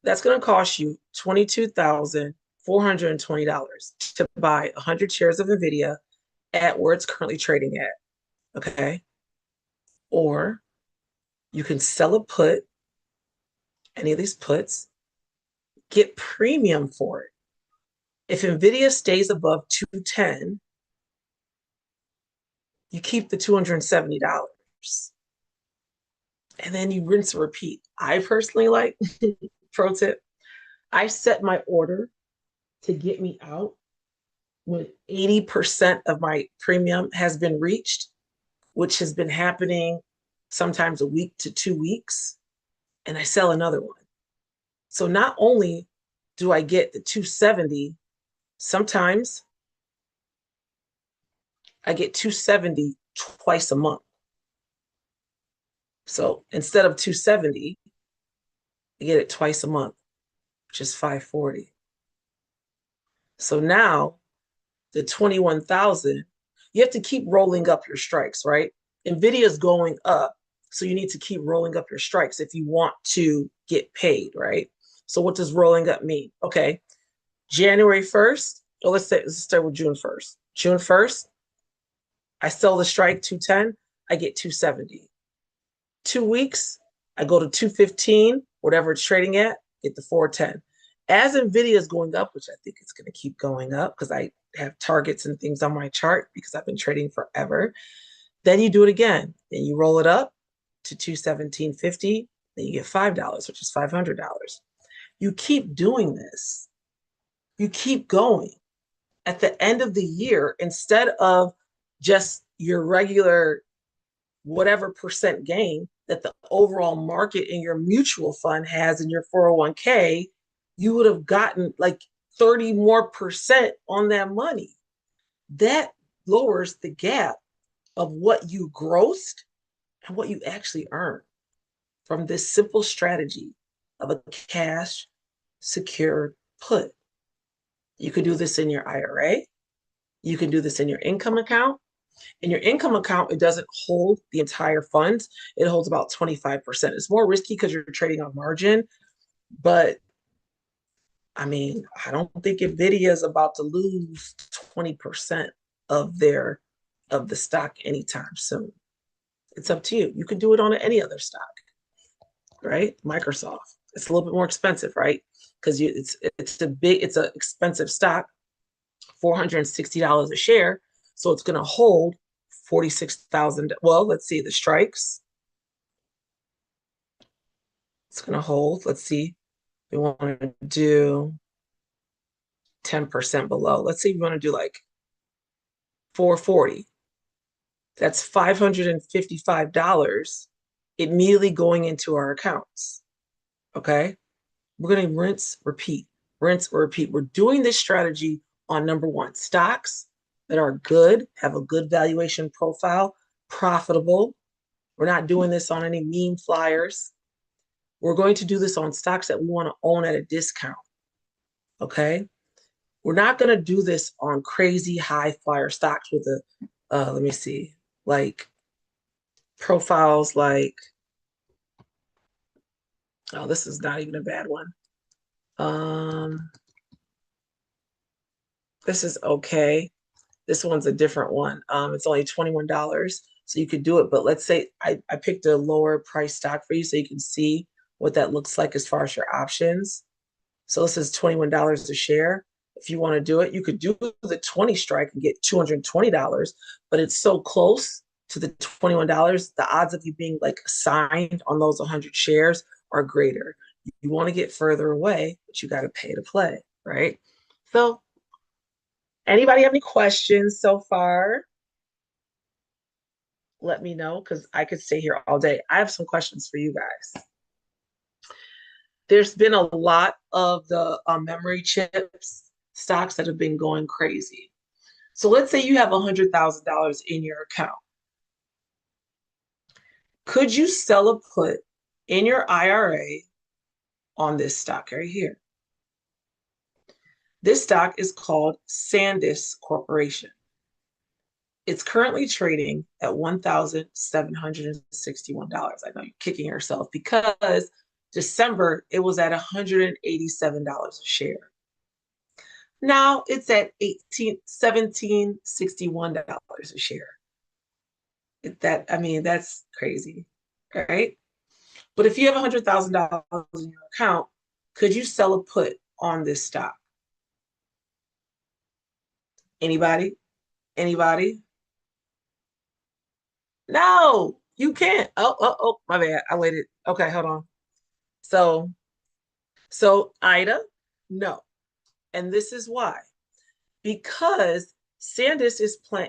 that's going to cost you $22,420 to buy 100 shares of NVIDIA at where it's currently trading at. Okay. Or you can sell a put, any of these puts, get premium for it. If NVIDIA stays above 210, you keep the $270. And then you rinse and repeat. I personally like, pro tip, I set my order to get me out when 80% of my premium has been reached, which has been happening sometimes a week to 2 weeks, and I sell another one. So not only do I get the 270, sometimes I get 270 twice a month. So instead of 270, I get it twice a month, which is 540. So now the 21,000, you have to keep rolling up your strikes, right? NVIDIA is going up, so you need to keep rolling up your strikes if you want to get paid, right? So what does rolling up mean? Okay, January 1st, well, let's start with June 1st. June 1st, I sell the strike 210, I get 270. 2 weeks, I go to 215, whatever it's trading at, get the 410. As Nvidia is going up, which I think it's going to keep going up because I have targets and things on my chart because I've been trading forever. Then you do it again. Then you roll it up to 217.50. Then you get $5, which is $500. You keep doing this. You keep going. At the end of the year, instead of just your regular whatever percent gain that the overall market in your mutual fund has in your 401k, you would have gotten like 30 more percent on that money. That lowers the gap of what you grossed and what you actually earn from this simple strategy of a cash secured put. You could do this in your IRA. You can do this in your income account. In your income account, it doesn't hold the entire fund. It holds about 25%. It's more risky because you're trading on margin. But I mean, I don't think Nvidia is about to lose 20% of the stock anytime soon. It's up to you. You can do it on any other stock, right? Microsoft. It's a little bit more expensive, right? Because it's an expensive stock, $460 a share. So it's going to hold 46,000. Well, let's see the strikes. It's going to hold. Let's see. We want to do 10% below. Let's see. We want to do like 440. That's $555 immediately going into our accounts. Okay. We're going to rinse, repeat, rinse, or repeat. We're doing this strategy on number one, stocks that are good, have a good valuation profile, profitable. We're not doing this on any meme flyers. We're going to do this on stocks that we want to own at a discount. Okay. We're not going to do this on crazy high flyer stocks with let me see, like profiles like, oh, this is not even a bad one. This is okay. This one's a different one. It's only $21, so you could do it. But let's say I picked a lower price stock for you so you can see what that looks like as far as your options. So this is $21 a share. If you want to do it, you could do the 20 strike and get $220, but it's so close to the $21, the odds of you being like assigned on those 100 shares are greater. You want to get further away, but you got to pay to play, right? So anybody have any questions so far? Let me know because I could stay here all day. I have some questions for you guys. There's been a lot of the memory chips stocks that have been going crazy. So let's say you have $100,000 in your account. Could you sell a put in your IRA on this stock right here? This stock is called SanDisk Corporation. It's currently trading at $1,761. I know you're kicking yourself because December, it was at $187 a share. Now it's at $1,761 a share. That's crazy, right? But if you have $100,000 in your account, could you sell a put on this stock? Anybody? Anybody? No, you can't. Oh, my bad. I waited. Okay, hold on. So Ida, no. And this is why. Because SanDisk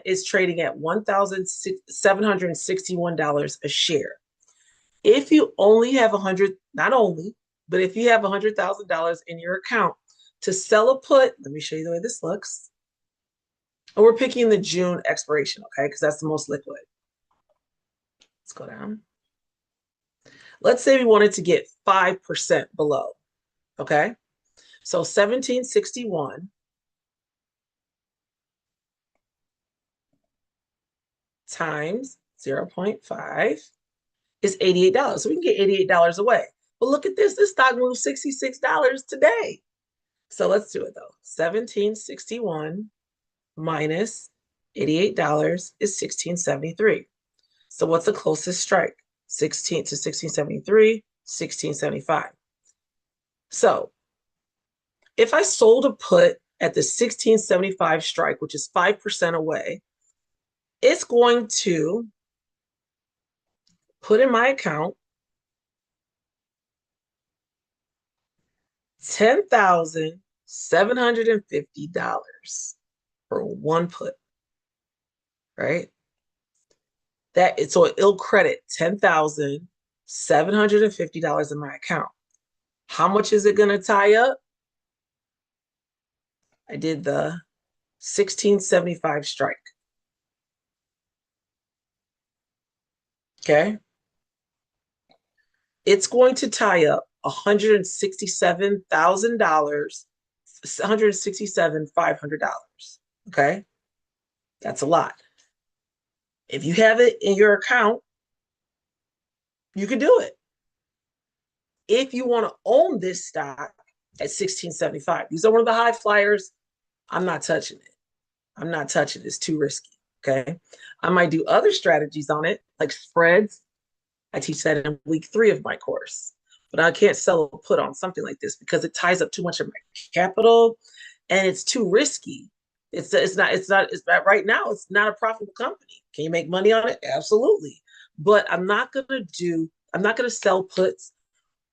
is trading at $1,761 a share. If you only have not only, but if you have $100,000 in your account to sell a put, let me show you the way this looks. And we're picking the June expiration, okay? Because that's the most liquid. Let's go down. Let's say we wanted to get 5% below, okay? So 1761 times 0.5 is $88. So we can get $88 away. But look at this. This stock moved $66 today. So let's do it though. 1761 minus $88 is 1673. So what's the closest strike? 16 to 1673, 1675. So if I sold a put at the 1675 strike, which is 5% away, it's going to put in my account $10,750 for one put, right? So it'll credit $10,750 in my account. How much is it going to tie up? I did the 1675 strike. Okay. It's going to tie up $167,000, $167,500. Okay. That's a lot. If you have it in your account, you can do it. If you want to own this stock at 1675, these are one of the high flyers. I'm not touching it. I'm not touching it. It's too risky. Okay. I might do other strategies on it, like spreads. I teach that in week 3 of my course. But I can't sell a put on something like this because it ties up too much of my capital and it's too risky. It's not right now, it's not a profitable company. Can you make money on it? Absolutely. But I'm not gonna sell puts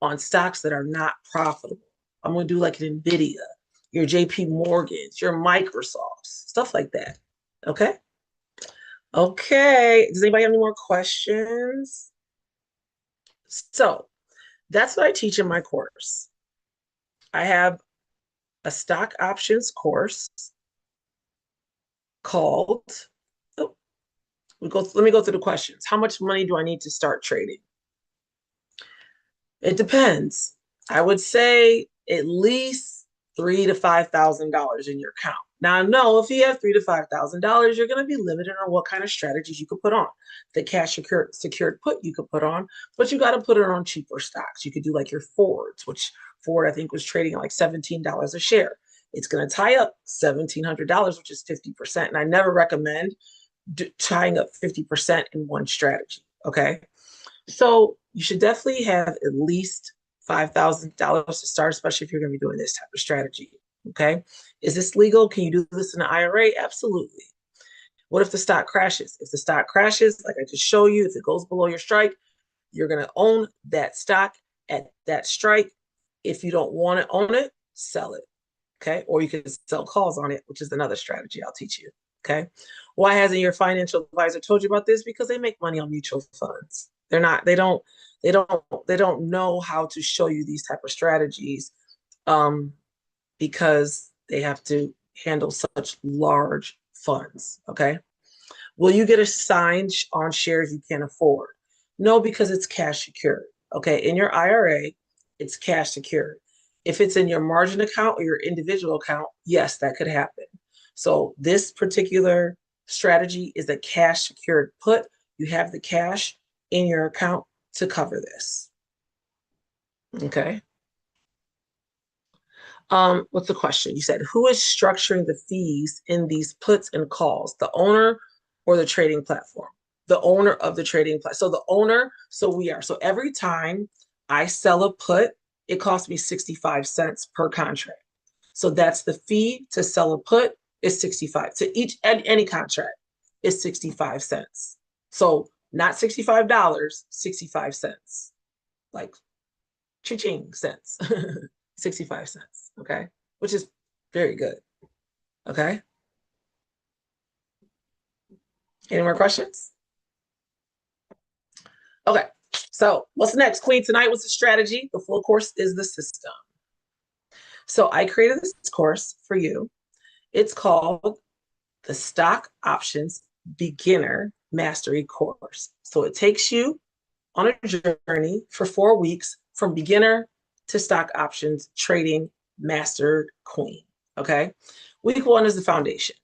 on stocks that are not profitable. I'm gonna do like an Nvidia, your JP Morgans, your Microsofts, stuff like that. Okay. Okay. Does anybody have any more questions? So that's what I teach in my course. I have a stock options course called, let me go through the questions. How much money do I need to start trading? It depends. I would say at least $3,000 to $5,000 in your account. Now, I know if you have $3,000 to $5,000, you're going to be limited on what kind of strategies you could put on. The cash secured put you could put on, but you got to put it on cheaper stocks. You could do like your Fords, which Ford I think was trading at like $17 a share. It's going to tie up $1,700, which is 50%. And I never recommend tying up 50% in one strategy. Okay. So you should definitely have at least $5,000 to start, especially if you're going to be doing this type of strategy. Okay. Is this legal? Can you do this in an IRA? Absolutely. What if the stock crashes? If the stock crashes, like I just show you, if it goes below your strike, you're going to own that stock at that strike. If you don't want to own it, sell it. Okay. Or you can sell calls on it, which is another strategy I'll teach you. Okay. Why hasn't your financial advisor told you about this? Because they make money on mutual funds. They don't know how to show you these type of strategies because they have to handle such large funds. Okay. Will you get assigned on shares you can't afford? No, because it's cash secured. Okay. In your IRA, it's cash secured. If it's in your margin account or your individual account, yes, that could happen. So this particular strategy is a cash secured put. You have the cash in your account to cover this. Okay. What's the question? You said, who is structuring the fees in these puts and calls, the owner or the trading platform? The owner of the trading platform. So the owner, so every time I sell a put, it costs me 65 cents per contract. So that's the fee to sell a put is 65. To any contract is 65 cents. So not $65, 65 cents. Like cha-ching cents. 65 cents. Okay. Which is very good. Okay. Any more questions? Okay. So what's next, Queen? Tonight was the strategy. The full course is the system. So I created this course for you. It's called the Stock Options Beginner Mastery Course. So it takes you on a journey for 4 weeks from beginner to stock options trading mastered queen. Okay. Week 1 is the foundation.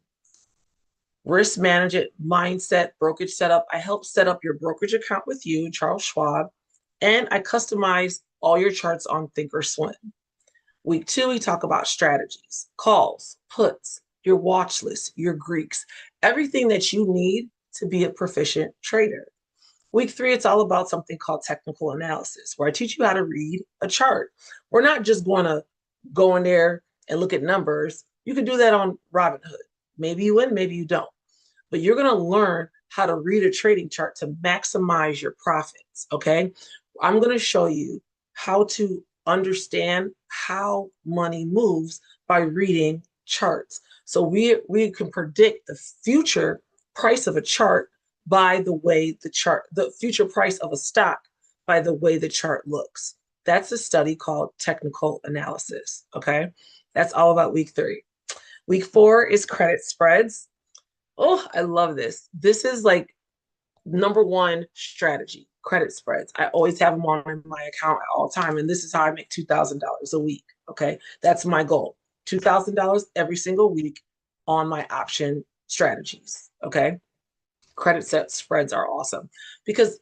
Risk management, mindset, brokerage setup. I help set up your brokerage account with you, Charles Schwab, and I customize all your charts on Thinkorswim. Week 2, we talk about strategies, calls, puts, your watch list, your Greeks, everything that you need to be a proficient trader. Week 3, it's all about something called technical analysis, where I teach you how to read a chart. We're not just going to go in there and look at numbers. You can do that on Robinhood. Maybe you win, maybe you don't. But you're going to learn how to read a trading chart to maximize your profits, okay? I'm going to show you how to understand how money moves by reading charts. So we can predict the future price of a chart by the way the future price of a stock by the way the chart looks. That's a study called technical analysis, okay? That's all about week 3. Week 4 is credit spreads. Oh, I love this. This is like #1 strategy, credit spreads. I always have them on in my account at all time, and this is how I make $2,000 a week, okay? That's my goal, $2,000 every single week on my option strategies, okay? Credit spreads are awesome because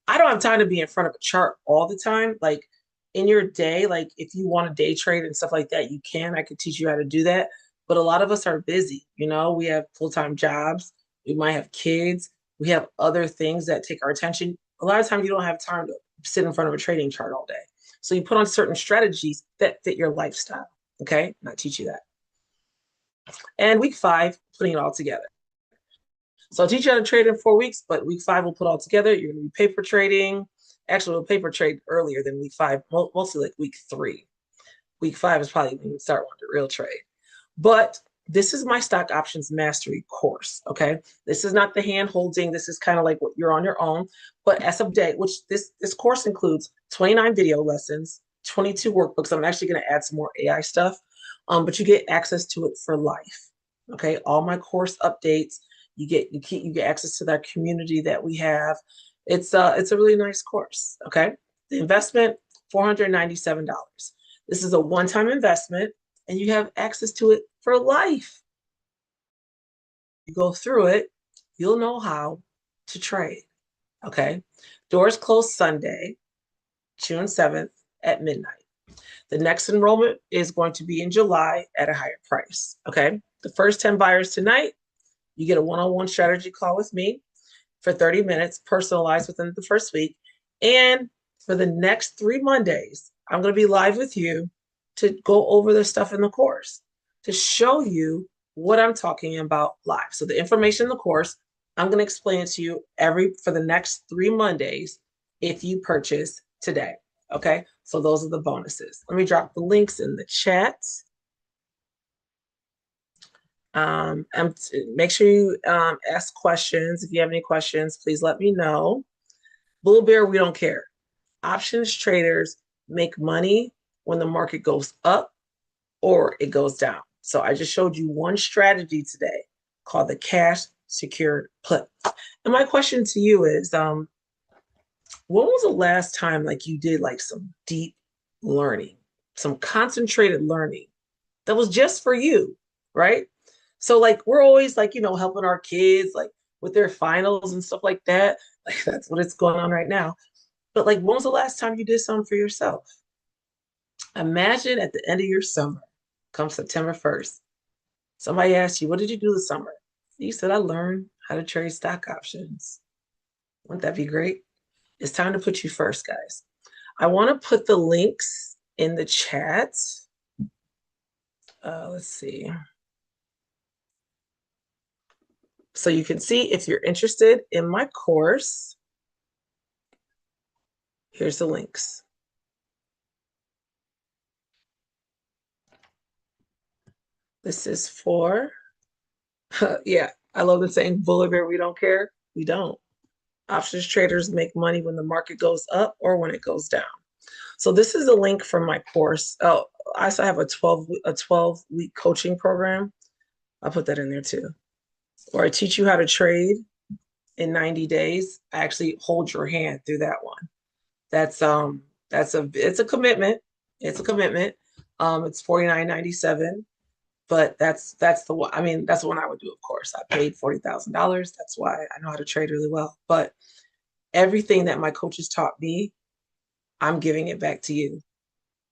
I don't have time to be in front of a chart all the time. Like in your day, like if you want to day trade and stuff like that, you can. I could teach you how to do that. But a lot of us are busy. You know, we have full-time jobs. We might have kids. We have other things that take our attention. A lot of times you don't have time to sit in front of a trading chart all day. So you put on certain strategies that fit your lifestyle. Okay, and I teach you that. And week 5, putting it all together. So I'll teach you how to trade in 4 weeks, but week 5 we'll put all together. You're gonna be paper trading. Actually, we'll paper trade earlier than week 5, mostly like week 3. Week 5 is probably when you start wanting to real trade. But this is my stock options mastery course, okay? This is not the hand holding. This is kind of like what you're on your own. But as of date, which this course includes 29 video lessons, 22 workbooks. I'm actually gonna add some more AI stuff, but you get access to it for life, okay? All my course updates, you get access to that community that we have. It's a really nice course, okay? The investment, $497. This is a one-time investment, and you have access to it for life. You go through it, you'll know how to trade, okay? Doors close Sunday, June 7th at midnight. The next enrollment is going to be in July at a higher price, okay? The first 10 buyers tonight, you get a one-on-one strategy call with me for 30 minutes, personalized within the first week. And for the next 3 Mondays, I'm going to be live with you to go over the stuff in the course, to show you what I'm talking about live. So the information in the course, I'm going to explain it to you for the next 3 Mondays if you purchase today. Okay, so those are the bonuses. Let me drop the links in the chat. And make sure you ask questions. If you have any questions, please let me know. Bull Bear, we don't care. Options traders make money when the market goes up or it goes down. So I just showed you one strategy today called the cash secured put. And my question to you is, when was the last time like you did like some deep learning, some concentrated learning that was just for you, right? So like we're always like, you know, helping our kids like with their finals and stuff like that. Like that's what it's going on right now. But like when was the last time you did something for yourself? Imagine at the end of your summer, come September 1st, somebody asked you, what did you do this summer? You said, I learned how to trade stock options. Wouldn't that be great? It's time to put you first, guys. I want to put the links in the chat. Let's see. So you can see if you're interested in my course. Here's the links. This is for, yeah, I love the saying, Bull Bear, we don't care. We don't. Options traders make money when the market goes up or when it goes down. So this is a link from my course. Oh, I also have a 12-week coaching program. I'll put that in there too. Where I teach you how to trade in 90 days. I actually hold your hand through that one. It's a commitment. It's a commitment. It's $49.97. But that's the one. I mean, that's the one I would do, of course. I paid $40,000. That's why I know how to trade really well. But everything that my coaches taught me, I'm giving it back to you.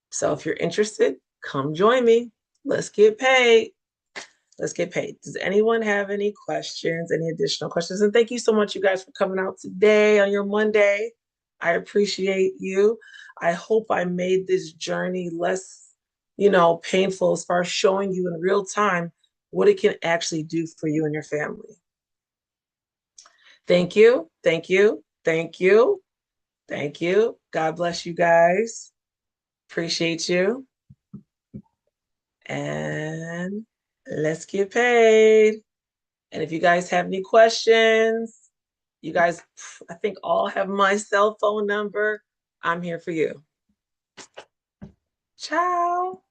So if you're interested, come join me. Let's get paid. Let's get paid. Does anyone have any questions, any additional questions? And thank you so much, you guys, for coming out today on your Monday. I appreciate you. I hope I made this journey less, painful as far as showing you in real time what it can actually do for you and your family. Thank you. Thank you. Thank you. Thank you. God bless you guys. Appreciate you. And let's get paid. And if you guys have any questions, you guys, I think all have my cell phone number. I'm here for you. Ciao.